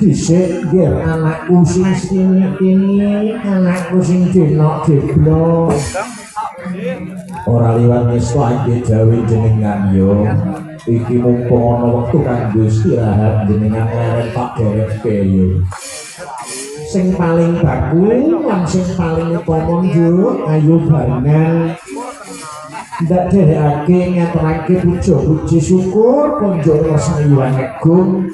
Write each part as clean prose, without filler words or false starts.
Dhisik nggih anakku sing sini anakku sing denok deblok ora liwat nesta iki gawe jenengan yo iki mumpung ana wektu kanggo istirahat jenengan leren tak dereke yo sing paling baku lan sing paling utama yo ayo barengan ndak derekake ngaturake puji syukur konjuk rasane agung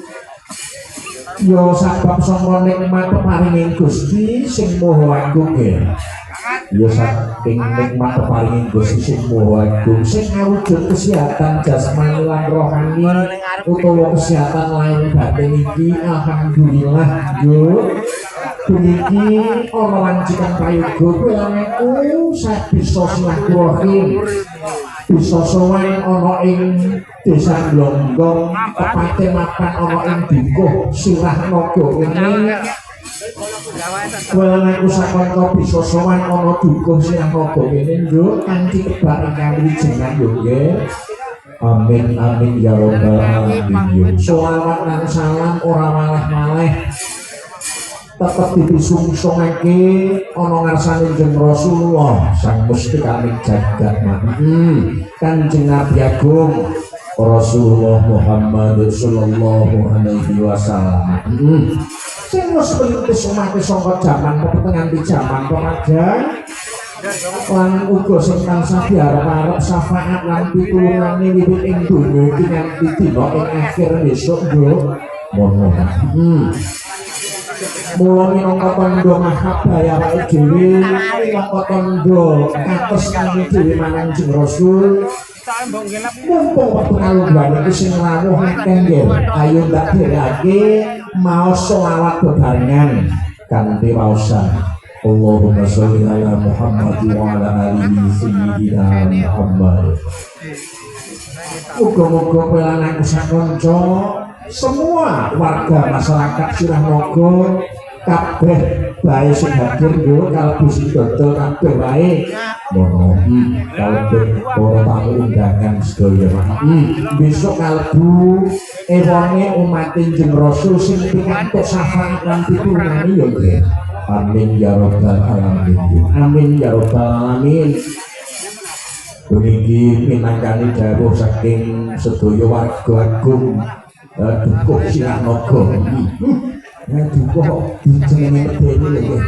yo sabab sangka nikmat peparinging Gusti sing Maha Agung ya. Yo saking nikmat peparinging Gusti sing Maha Agung sing awujud kesehatan jasmani lan rohani utawa kesehatan lain batin iki alhamdulillah yo. Puniki ana lancekan prayoga kowe sak bisa silaturahim bisa sowan ana ing Desa Glonggong tepate mapan ana ing Dukuh Sirah Naga ini kowe aku sakonco bisa sowan ana Dukuh Sirah Naga ini yo kanthi kebak ingkang wijengan yo nggih. Amin amin ya rabbal alamin. Sholawat lan salam ora malih-malih tetep dipisungsungake ana ngarsane Kanjeng Rasulullah sang Gusti kami jagat Kanjeng Nabi Agung Rasulullah Muhammad sallallahu alaihi wasallam sing wis perintis umate saka jaman nganti jaman pemajan lan uga sing tansah diarep-arep syafaat lan pitulungane wiwit ing donya iki nganti dina ing akhir besok yo mono mula minangka tandha mahabbah ya awake dhewe minangka tandha katos kami dhewe marang Kanjeng Rasul mumpung wektu kalungguhan iki sing rawuh akeh nggih ayo ndak derake maos selawat bebarengan kanthi waosan Allahumma sholli ala Muhammad wa ala alihi sayyidina Muhammad. Muga-muga pelanang sakonco semua warga masyarakat Sirah Naga kabeh bae sing hadir yo kalbu sing dodol kabeh wae mono kalbu para tamu undangan sedaya besok kalbu ewone umat Kanjeng Rasul sing pikantuk syafaat lan pitulungan yo nggih. Amin ya rabbal alamin. Amin ya rabbal alamin. Puniki minangkani dawuh saking sedaya warga agung Dukuh Sirah Naga. Dukuh dijenenge medeni lho.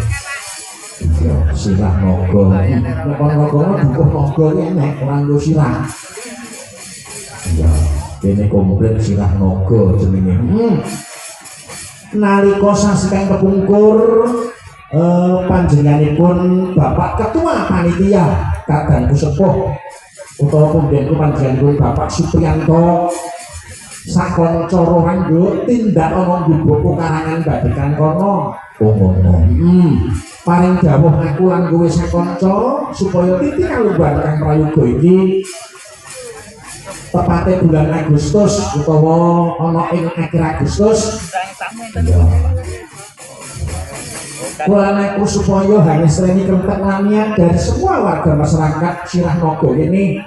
Iya, Sirah Naga. Napa-napa Dukuh Naga iki nek ora nggo sirah. Iya, dene komplit Sirah Naga jenenge. Nalika sasi kang kepungkur panjenenganipun Bapak Ketua Panitia Kadang Sepuh utawa punden panjenenganipun Bapak Supriyanto sakonco rohan yo tindak ana nggubuh karangan badekan kono. Paring dawuh aku lan kowe sakonco supaya titi kalungguhan kang prayoga iki tepate bulan Agustus utawa ana ing akhir Agustus. Bulan aku supaya hanya sreni kentek lamian dari semua warga masyarakat Sirah Naga ini.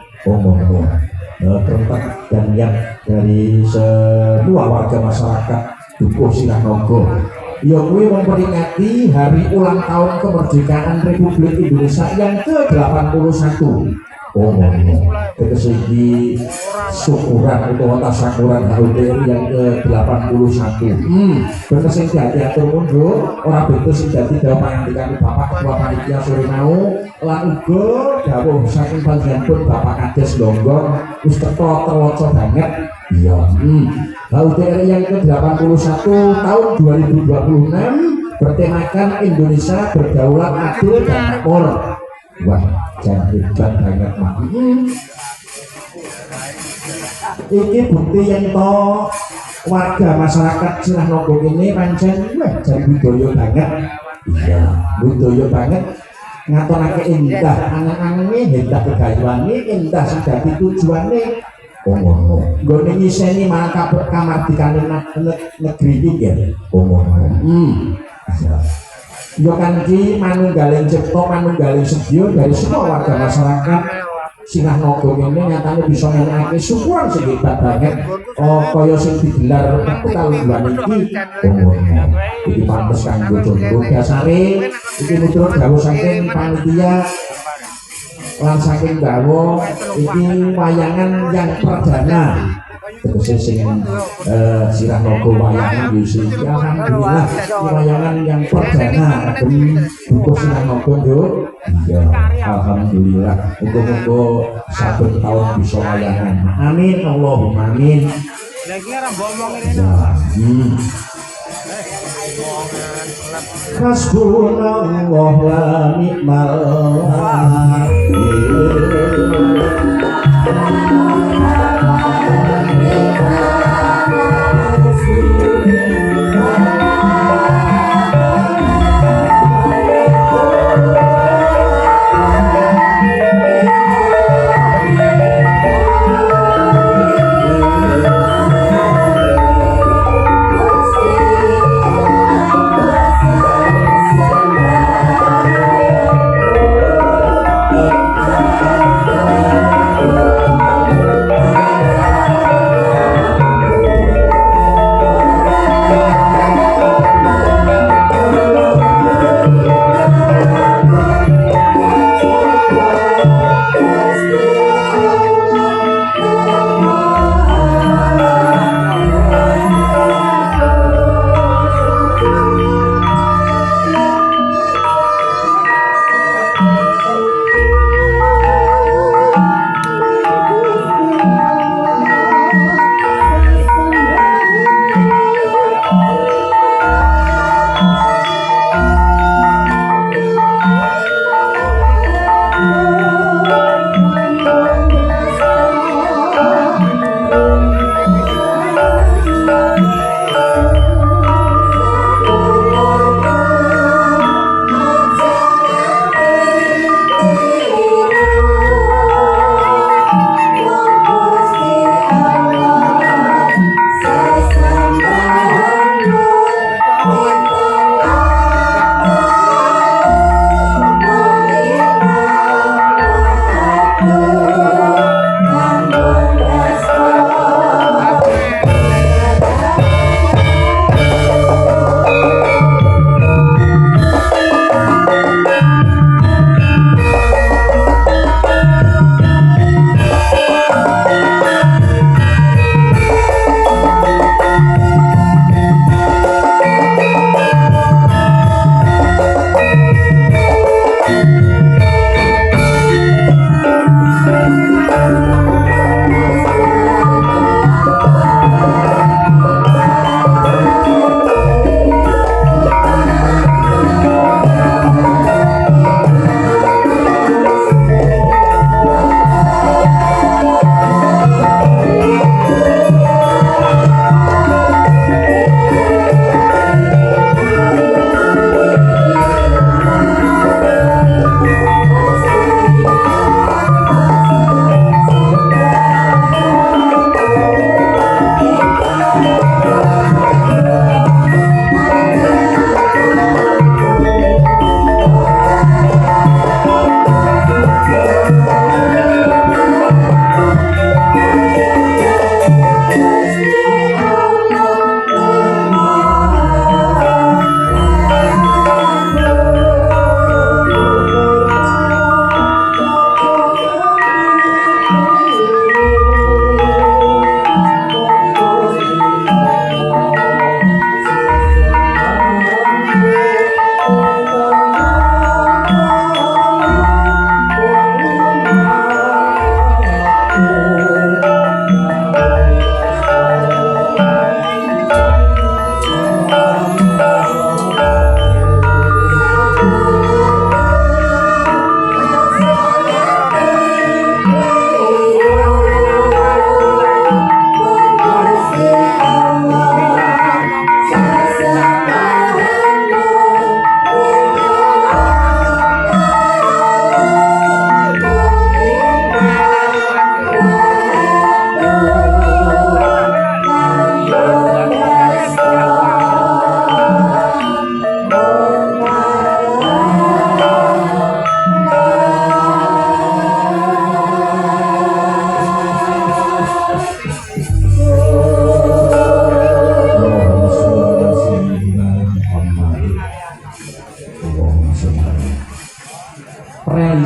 Tempat dan niat dari semua warga masyarakat Dukuh Sirah Naga ya kuwi memperingati hari ulang tahun kemerdekaan Republik Indonesia yang ke-81. Tegese iki syukuran utawa tasyakuran HUT yang ke-81. Bener sing diatur mundur ora betul sing dadi dawuh pangandikan Bapak Ketua Panitia sore mau lan uga dawuh saking panjenenganipun Bapak Kades Longgong wis teka terwaca banget Iya. HUTRI yang ke-81 tahun 2026 bertemakan Indonesia berdaulat, adil dan makmur. Wah, jangan hebat banget mak. Ini bukti yang to warga masyarakat Sirah Nogo ini pancen jadi budaya banget. Iya, budaya banget. Ngatonake indah, angan-angannya indah kegayuannya, indah sedati tujuannya. Gone nyiseni marang kamardikane negeri iki ya. Yo kanthi manunggaling cipta, manunggaling sedya dari semua warga masyarakat Sirah Nogo ini nyatane bisa ngenake syukuran sing hebat banget. Kaya sing digelar kalungguhan iki. Iki pantes kanggo contoh dasare iki miturut dawuh saking panitia lan saking dawuh iki wayangan yang perdana. Terus sing Sirah Nogo wayangan iki alhamdulillah wayangan yang perdana dari buku Sirah Nogo yo. Ya, alhamdulillah. Muga-muga saben tahun bisa wayangan. Amin Allahumma amin. Hasbunallah wa ni'mal wakil.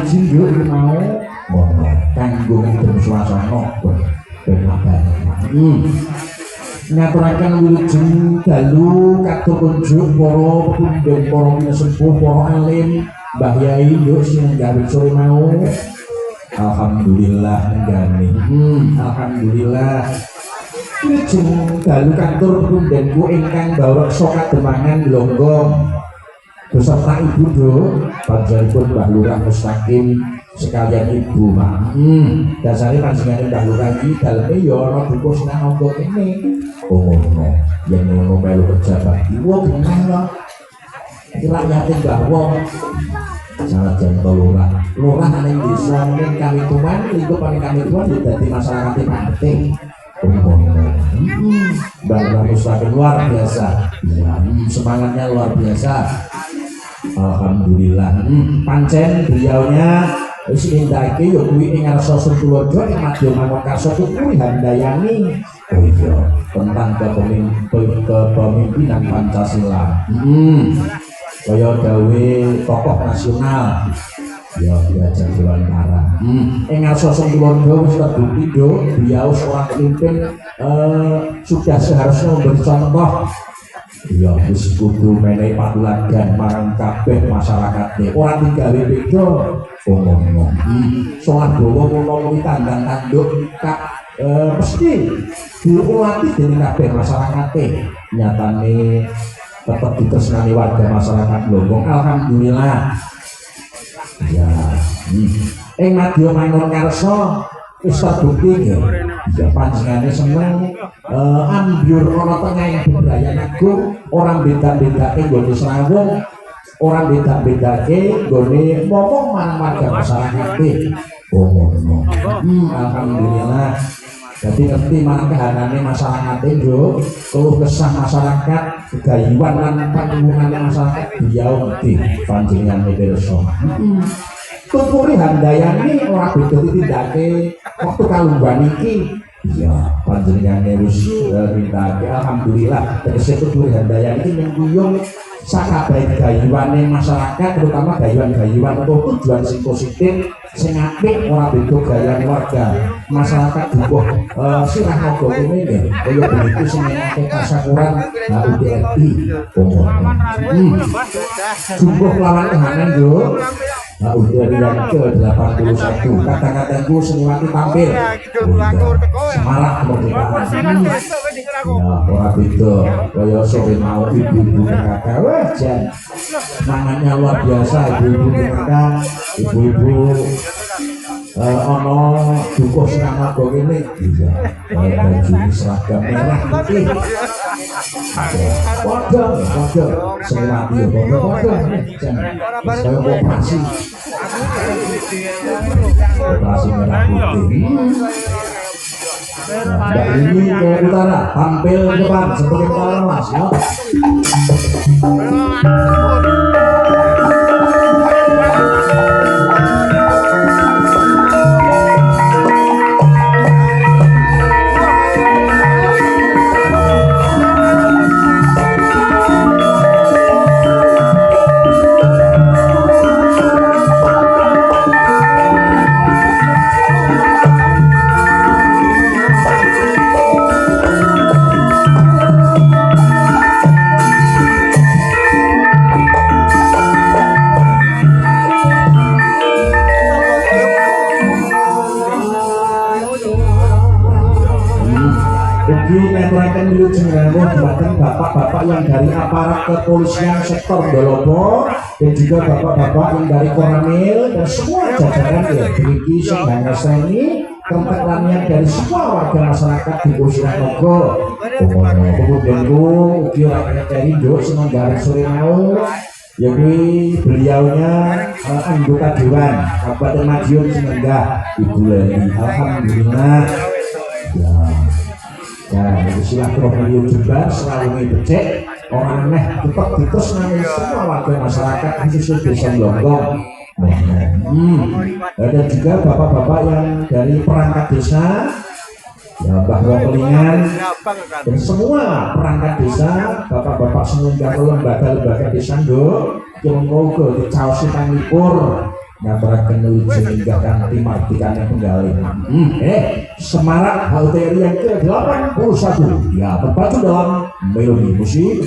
izin yo mau ngono kanggo ngedem swasana penaban ngaturaken wilujeng dalu katur kunjuk para pundhen para sepuh para alim Mbah Yai yo sing gawe sore mau alhamdulillah nggane alhamdulillah wilujeng dalu katur pundhenku ingkang bawreksa kademangan Longgong beserta ibu do panjenenganipun Mbah Lurah Mustaqim sekalian ibu mak dasare panjenengan Mbah Lurah iki daleme ya ana buku sinang angga kene oh ngono yen ngono melu pejabat iku genah lho iki rakyate Mbah Wong sanajan lurah lurah ning desa ning Kamituman lingkup paling Kamituman dadi masyarakat penting oh ngono Mbah Lurah Mustaqim luar biasa ya semangatnya luar biasa alhamdulillah pancen beliaunya wis nindakake yo kuwi ing ngarsa Sentulada ing Madya Mangunkarsa kuwi handayani oh iya tentang kepemimpinan Pancasila kaya dawe tokoh nasional ya diajak Dewan Para ing ngarsa Sentulada wis terbukti do beliau seorang pemimpin sudah seharusnya memberi contoh iya wis kudu menehi patuladan marang kabeh masyarakate ora tinggal beda ngomong soal dawa kula tandang tanduk mesti diulati dening kabeh masyarakate nyatane tetep ditresnani warga masyarakat Longgong alhamdulillah ya ing Madya Mangunkarsa wis terbukti ya panjenengane seneng ambyur ana tengahing bebrayan agung orang beda-bedake nggone srawung orang beda-bedake nggone ngomong marang warga masyarakat oh ngono alhamdulillah jadi ngerti marang kahanane masyarakat yo keluh kesah masyarakat gegayuhan lan panjenengane masyarakat beliau ngerti panjenengan pirsa tuturi handayani ora beda ditindakake waktu kalungguhan iki iya panjenengane wis nindakake alhamdulillah tegese tuturi handayani iki nyengkuyung sakabeh gayuane masyarakat terutama gayuan-gayuan atau tujuan sing positif sing apik ora beda gayane warga masyarakat dukuh sirah naga kene ya kaya begitu sing enake kasakuran UDRI jumlah lawan kahanan yo UDRI yang ke-81 kata-kataku seniwati tampil semarak kemerdekaan ya ora beda kaya sore mau ibu-ibu kata wah jan semangatnya luar biasa ibu-ibu kata ibu-ibu ono dukuh senang naga kene iya baju seragam merah putih padha seniwati padha jan kaya operasi merah putih Mbak ini ke utara tampil ke depan seperti utara mas ya menyampaikan wilujeng rawuh dumateng bapak-bapak yang dari aparat kepolisian sektor Ndolobo dan juga bapak-bapak yang dari Koramil dan semua jajaran ya Briki Senggangaseni kentenglannya dari semua warga masyarakat di Kusiranogo kemudian ugi rakyat dari Indo Senenggaran sore mau jadi beliaunya anggota Dewan Kabupaten Madiun Senenggah Ibu Leli alhamdulillah ya silaturahmi juga selalu becek orang aneh tetap diteruskan semua warga masyarakat khususnya desa Longgong ada juga bapak-bapak yang dari perangkat desa ya bahwa Kelingan dan semua perangkat desa bapak-bapak semenjak lembaga-lembaga desa yang mau ke caosi tanipur ngaturaken wilujeng inggah kanthi martikane penggalih. Semarak halteri yang ke-81 ya terpacu dalam melodi musik.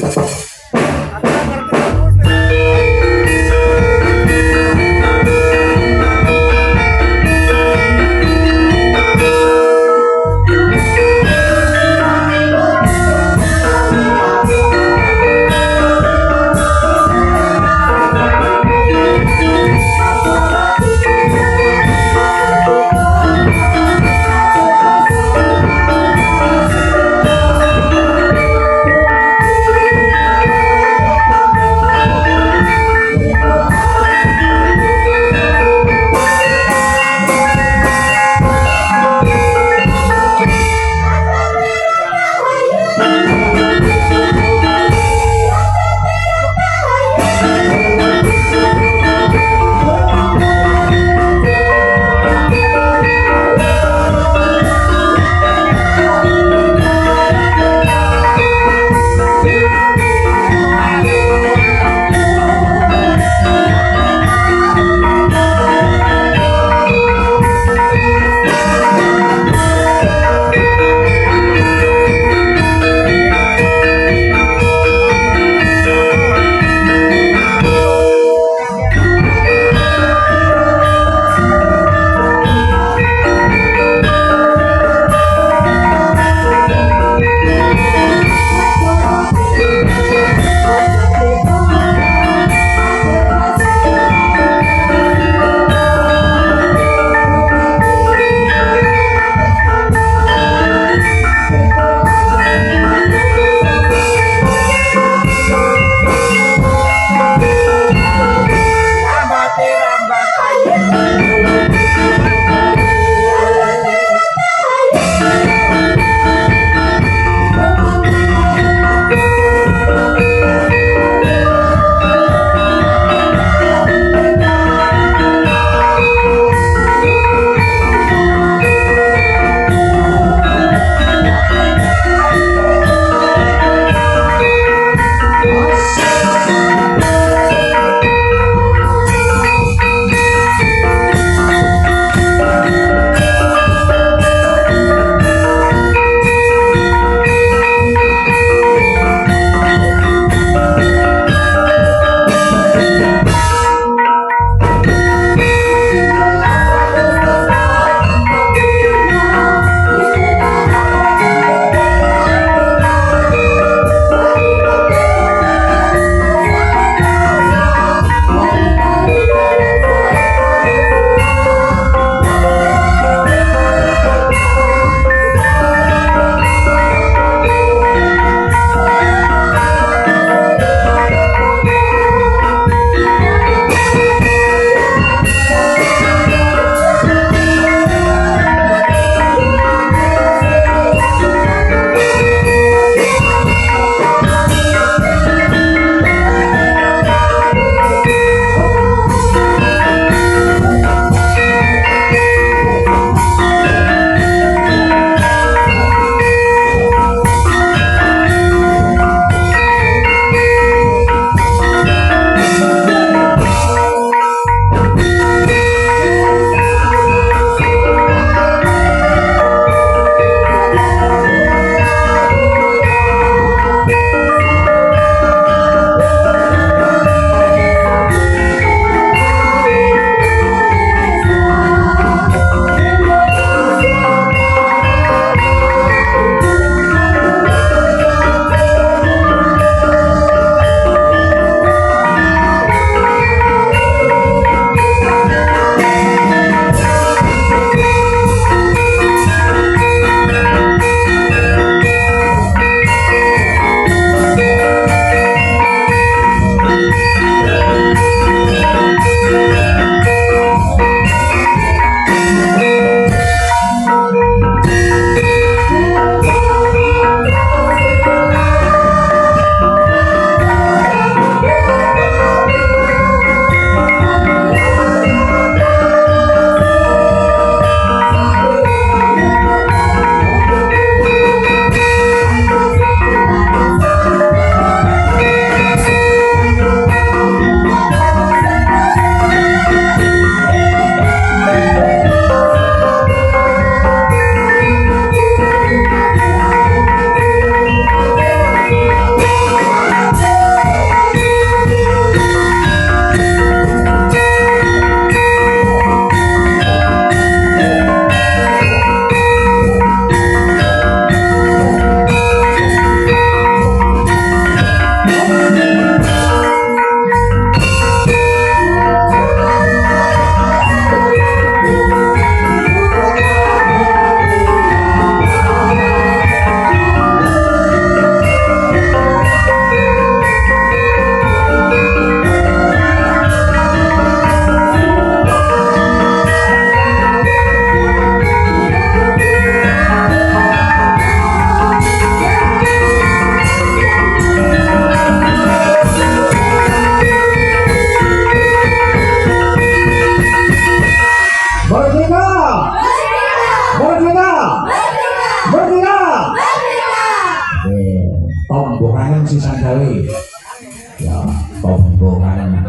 Tombongan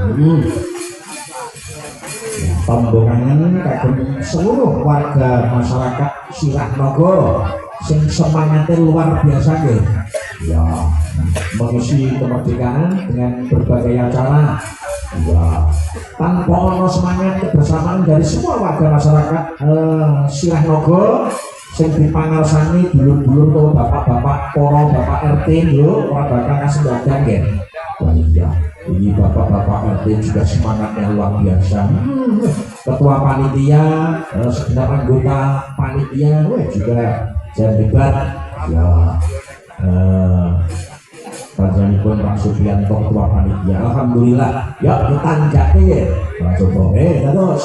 Tombongan kagem seluruh warga masyarakat Sirah Nogo sing semangatnya luar biasa nggih. Ya, mengisi kemerdekaan dengan berbagai acara. Ya, tanpa ono semangat kebersamaan dari semua warga masyarakat Sirah Nogo sing dipangarsani dulur-dulur tuh bapak-bapak para bapak RT lho ora bakal kasih dagang nggih. Wah iya, ini bapak-bapak RT juga semangatnya luar biasa. Ketua panitia, segenap anggota panitia, juga jangan debat. Ya, panjenengan Pak Supriyanto ketua panitia. Alhamdulillah. Ya kita njake ya. Pak Coba. Terus.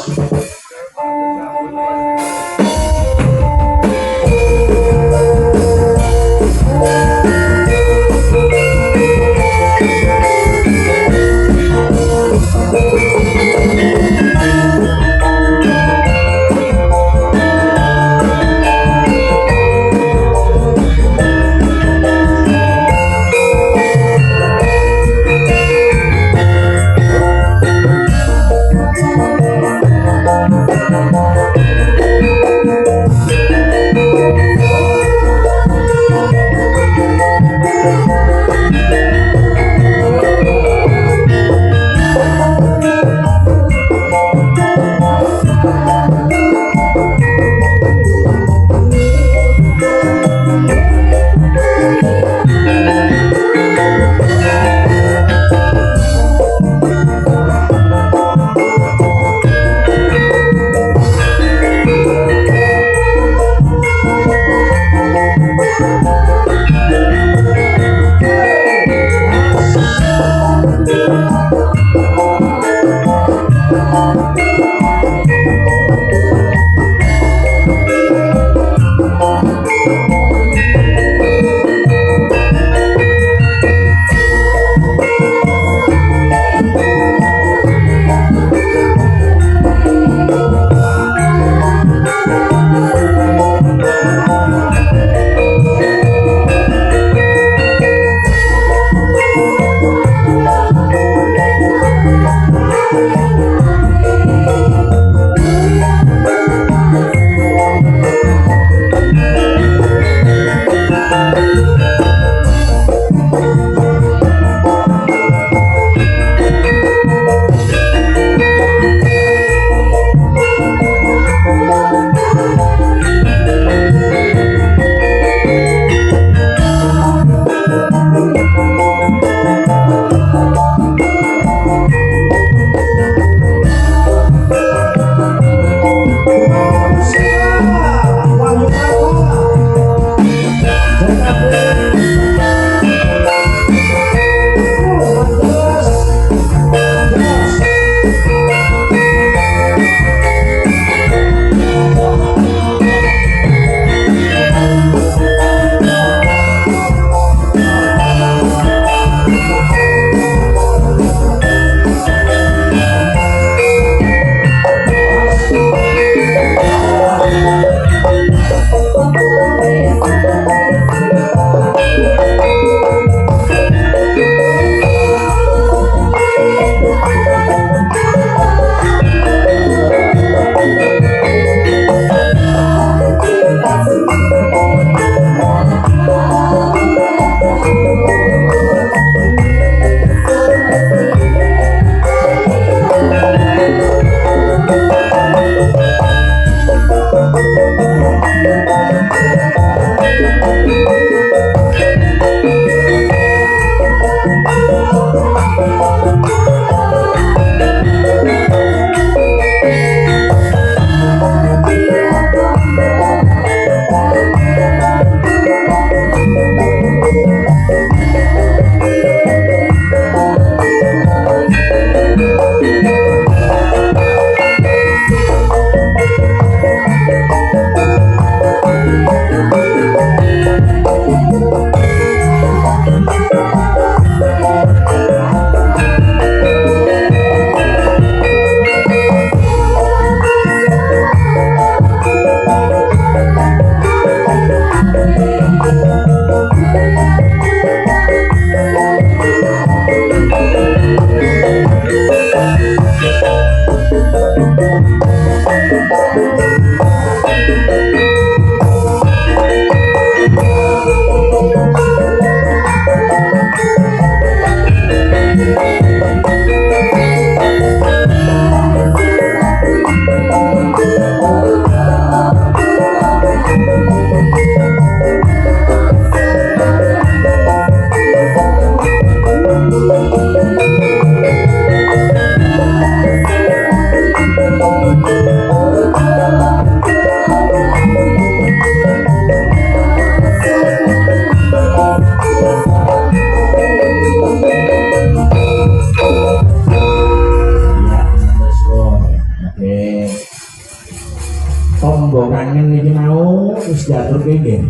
tombo kangen iki mau wis diaturke nggih.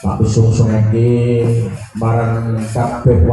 Tapi sungsungake marang kabeh